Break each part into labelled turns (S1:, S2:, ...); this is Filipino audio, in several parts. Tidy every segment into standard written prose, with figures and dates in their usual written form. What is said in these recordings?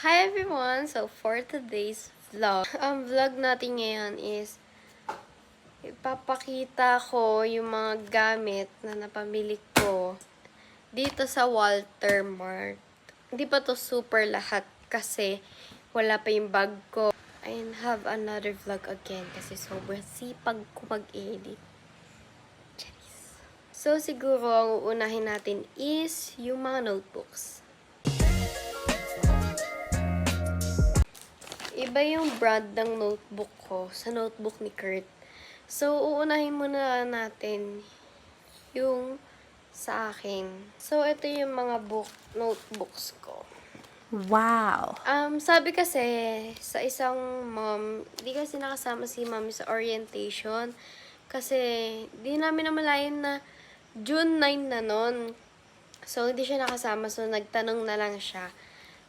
S1: Hi everyone! So for today's vlog, ang vlog natin ngayon is ipapakita ko yung mga gamit na napamili ko dito sa Walter Mart. Hindi pa to super lahat kasi wala pa yung bag ko. I have another vlog again kasi sobrang sipag ko mag-edit. So siguro ang uunahin natin is yung mga notebooks. Iba yung brand ng notebook ko sa notebook ni Kurt. So, uunahin muna natin yung sa akin. So, ito yung mga notebooks ko.
S2: Wow.
S1: Sabi kasi, sa isang mom, di kasi nakasama si mom sa orientation. Kasi, di namin namalayan na June 9 na nun. So, hindi siya nakasama. So, nagtanong na lang siya.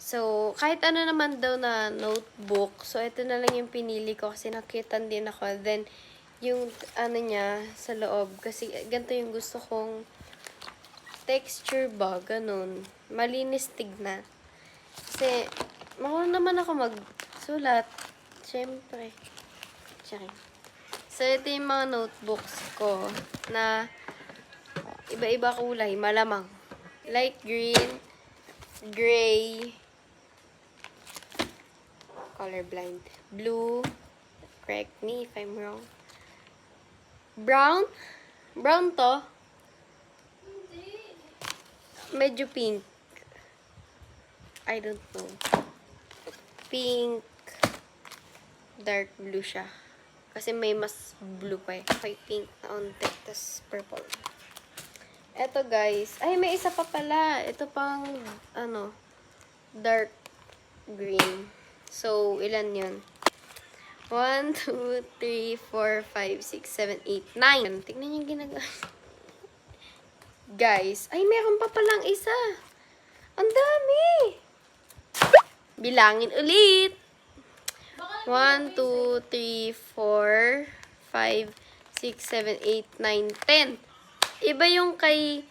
S1: So, kahit ano naman daw na notebook, so ito na lang yung pinili ko kasi nakitan din ako. Then, yung ano niya sa loob, kasi ganito yung gusto kong texture ba, ganun. Malinis tignan. Kasi, marunong naman ako magsulat. Siyempre. Charing. So, ito yung mga notebooks ko na iba-iba kulay, malamang. Light green, gray, colorblind. Blue. Correct me if I'm wrong. Brown? Brown to? Medyo pink. I don't know. Pink. Dark blue siya. Kasi may mas blue pa eh. May pink na onte. Tapos purple. Eto guys. Ay, may isa pa pala. Ito pang, dark green. So, ilan yun? 1, 2, 3, 4, 5, 6, 7, 8, 9. Tignan yung ginagawa. Guys, ay meron pa palang isa. Ang dami. Bilangin ulit. 1, 2, 3, 4, 5, 6, 7, 8, 9, 10. Iba yung kay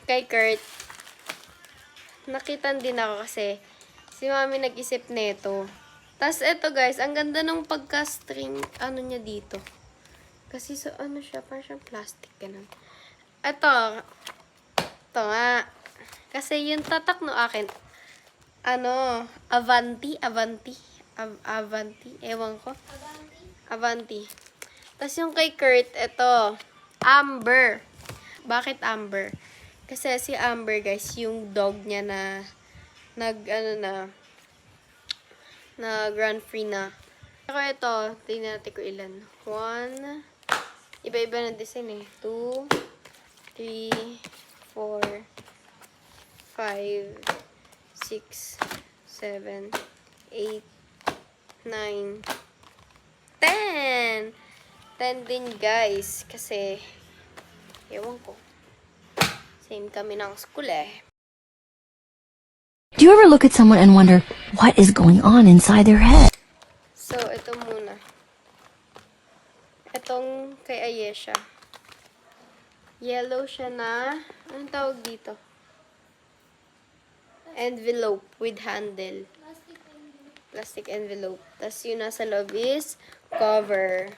S1: Kurt. Nakitan din ako kasi si mami nag-isip nito. Tapos, eto guys, ang ganda ng pagka-string, niya dito. Kasi, so, siya, parang siyang plastic, ganun. Ito nga. Kasi, yung tatak no akin, Avanti, ewan ko. Avanti. Tapos, yung kay Kurt, ito, Amber. Bakit Amber? Kasi, si Amber, guys, yung dog niya na, nag-run free na. Ako ito, tingnan natin ko ilan. 1, iba-iba na design eh. 2, 3, 4, 5, 6, 7, 8, 9, 10! 10 din guys. Kasi, ewan ko. Same kami ng school eh.
S2: Do you ever look at someone and wonder what is going on inside their head?
S1: So, ito muna. Itong kay Ayesha. Yellow siya na, anong tawag dito? Envelope with handle. Plastic envelope. Tapos yung nasa loob is cover.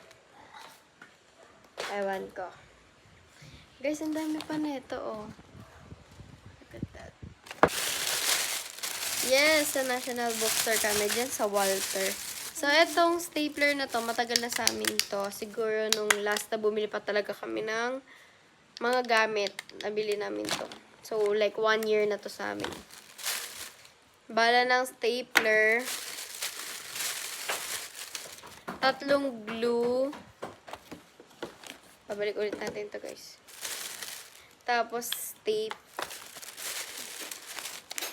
S1: Ewan ko. Guys, ang dami pa na ito, oh. Look at that. Yes, sa National Bookstore kami dyan sa Walter. So, etong stapler na to, matagal na sa amin to. Siguro nung last na bumili pa talaga kami ng mga gamit. Nabili namin to. So, like 1 year na to sa amin. Bala ng stapler. 3 glue. Pabalik ulit natin to guys. Tapos, tape.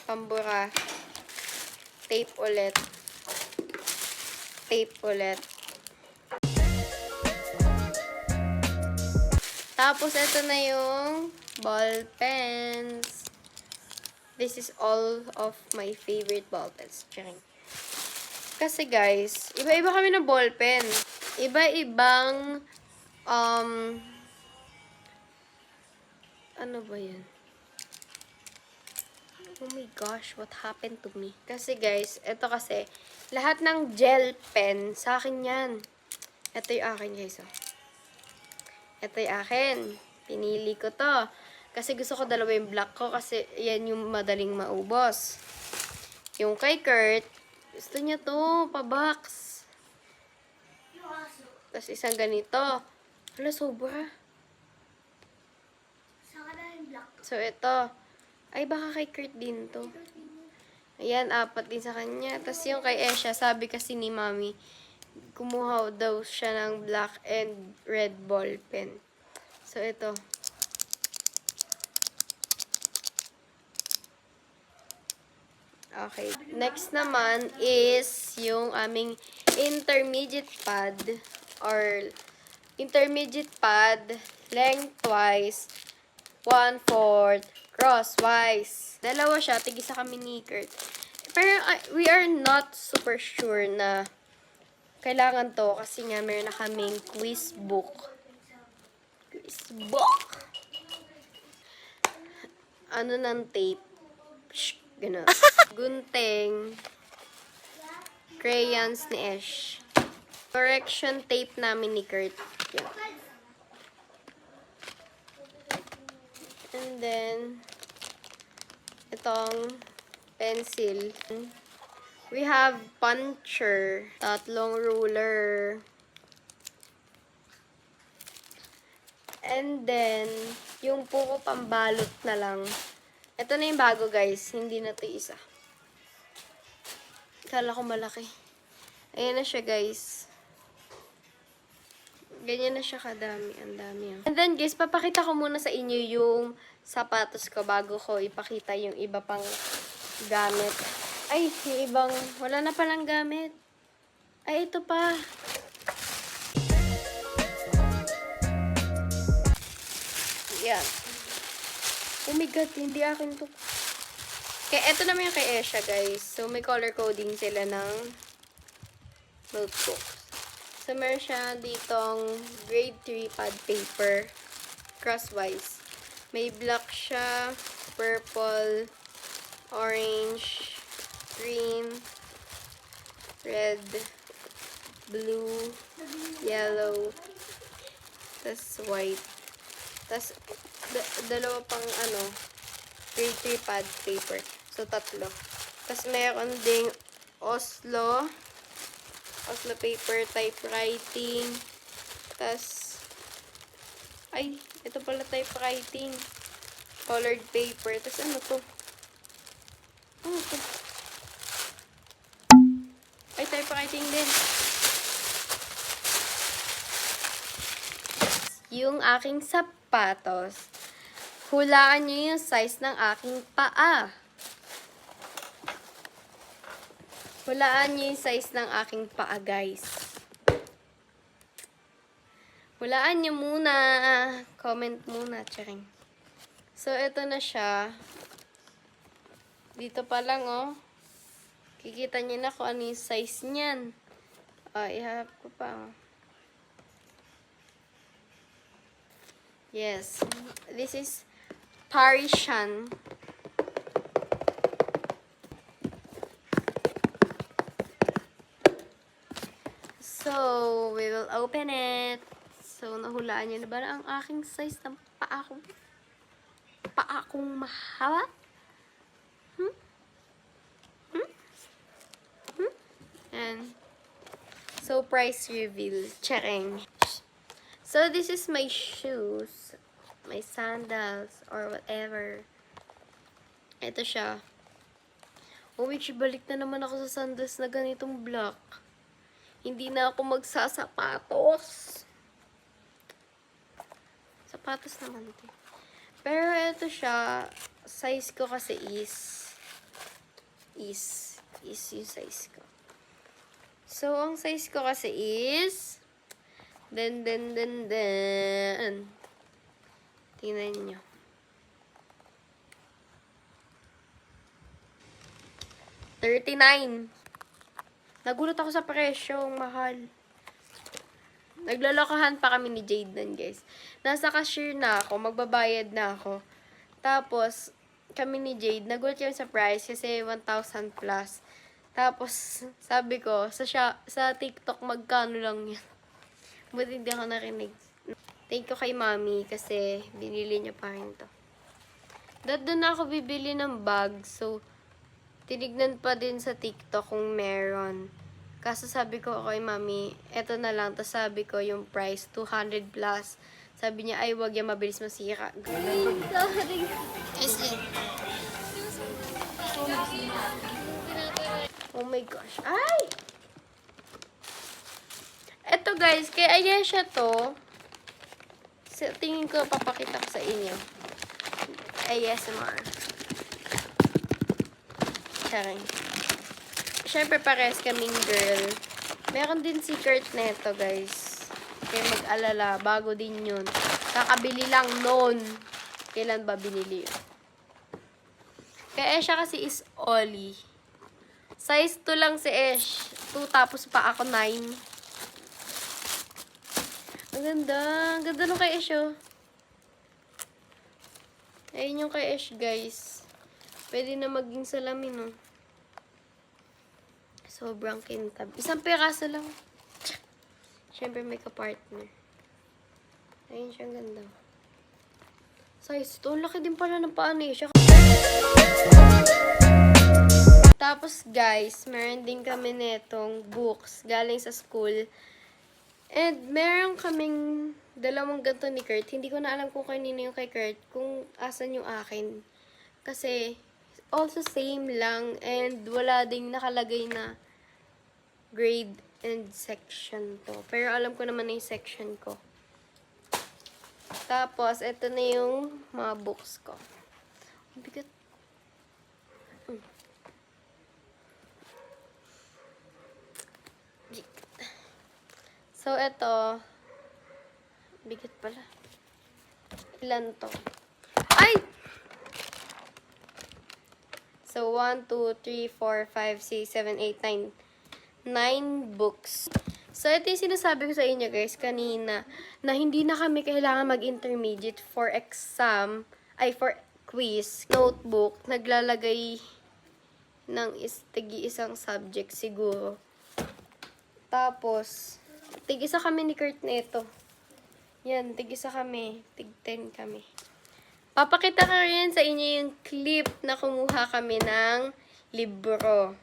S1: Pambura. Tape ulit. Tape ulit. Tapos, ito na yung ball pens. This is all of my favorite ball pens. Charing. Kasi guys, iba-iba kami ng ball pen. Iba-ibang, ano ba yan? Oh my gosh, what happened to me? Kasi guys, ito kasi, lahat ng gel pen, sa akin yan. Ito yung akin guys, oh. Ito yung akin. Pinili ko to. Kasi gusto ko dalawa yung black ko kasi yan yung madaling maubos. Yung kay Kurt, gusto niya to, pa-box. Tapos isang ganito. Hala, sobra. So, ito. Ay, baka kay Kurt din to. Ayan, 4 din sa kanya. Tapos yung kay Esha, sabi kasi ni Mami, kumuha daw siya ng black and red ball pen. So, ito. Okay. Next naman is yung aming intermediate pad or intermediate pad lengthwise 1/4 crosswise. Dalawa siya, tigisa kami ni Kurt. Pero we are not super sure na kailangan to kasi nga meron na kaming quiz book. Quiz book? Ano ng tape? Shh, gano'n. Gunting. Crayons ni Ash. Correction tape namin ni Kurt. Yan. And then, itong pencil. We have puncher, 3 ruler. And then, yung puro pambalot na lang. Ito na yung bago guys, hindi na to isa. Kala ko malaki. Ayan na siya guys. Ganyan na siya kadami. Ang dami. Oh. And then guys, papakita ko muna sa inyo yung sapatos ko bago ko ipakita yung iba pang gamit. Ay, yung ibang, wala na palang gamit. Ay, ito pa. Yan. Oh my God, hindi akin to. Kaya, ito naman yung kay Esha, guys. So, may color coding sila ng notebooks. So, meron siya ditong grade 3 pad paper, crosswise. May black siya, purple, orange, green, red, blue, yellow, tas white. Tas, dalawa pang grade 3 pad paper. So, 3. Tas, meron ding Oslo paper, typewriting. Tas, ay, ito pala typewriting. Colored paper. Tas, ano to? Ano to? Ay, typewriting din. Yung aking sapatos. Hulaan nyo yung size ng aking paa. Hulaan nyo yung size ng aking paa, guys. Hulaan nyo muna. Comment muna, charing. So, ito na siya. Dito pa lang, oh. Kikita nyo na kung ano yung size niyan. Iharap ko pa, oh. Yes. This is Parisian. So, we will open it. So, nahulaan niyo na ba ang aking size ng paa ko? Paa kong mahaba? And, so, price reveal. Checking. So, this is my shoes. My sandals, or whatever. Ito siya. Oh, which balik na naman ako sa sandals na ganitong black. Hindi na ako magsasapatos. Sapatos naman ito. Pero ito siya, size ko kasi is yung size ko. So, ang size ko kasi is tingnan nyo. $39. Nagulat ako sa presyo, mahal. Naglolokohan pa kami ni Jade nun, guys. Nasa cashier na ako, magbabayad na ako. Tapos, kami ni Jade, nagulat kami sa price kasi 1,000 plus. Tapos, sabi ko, sa TikTok, magkano lang yan. Buti hindi ako narinig. Thank you kay Mami kasi binili niya pa rin to. Doon na ako bibili ng bag. So, tinignan pa din sa TikTok kung meron. Kaso sabi ko kay Mami, eto na lang. Tapos sabi ko yung price, 200 plus. Sabi niya, ay wag yan, mabilis masira. Sorry. Oh my gosh. Ay! Eto guys, kay Ayesha to. Tingin ko, papakita ko sa inyo. ASMR. Charing. Siyempre, pares kaming girl. Meron din si Kurt neto, guys. Kaya mag-alala, bago din yun. Kakabili lang noon. Kailan ba binili yun? Kaya Esha kasi is Ollie. Size 2 lang si Esh. 2 tapos pa ako 9. Ang ganda. Ang ganda nung kay Esh, oh. Ayun yung kay Esh, guys. Pwede na maging salamin, oh. Sobrang kintab. Isang piraso lang. Siyempre, may ka-partner. Ayun siya, ang ganda. Size 2. Laki din pala ng paa ni Esha. Tapos, guys, meron din kami netong books galing sa school. And, meron kaming dalawang ganito ni Kurt. Hindi ko na alam kung kanino yung kay Kurt, kung asan yung akin. Kasi, also same lang. And, wala ding nakalagay na grade and section to. Pero, alam ko naman na yung section ko. Tapos, ito na yung mga books ko. Ang bigat. So, ito. Bigat pala. Ilan to? Ay! So, 1, 2, 3, 4, 5, 6, 7, 8, 9. 9 books. So, ito yung sinasabi ko sa inyo, guys, kanina, na hindi na kami kailangan mag-intermediate for exam, for quiz, notebook, naglalagay ng tigi-isang subject siguro. Tapos, tig-isa kami ni Kurt neto. Yan, tig-isa kami. Tig-10 kami. Papakita ko rin sa inyo yung clip na kumuha kami ng libro.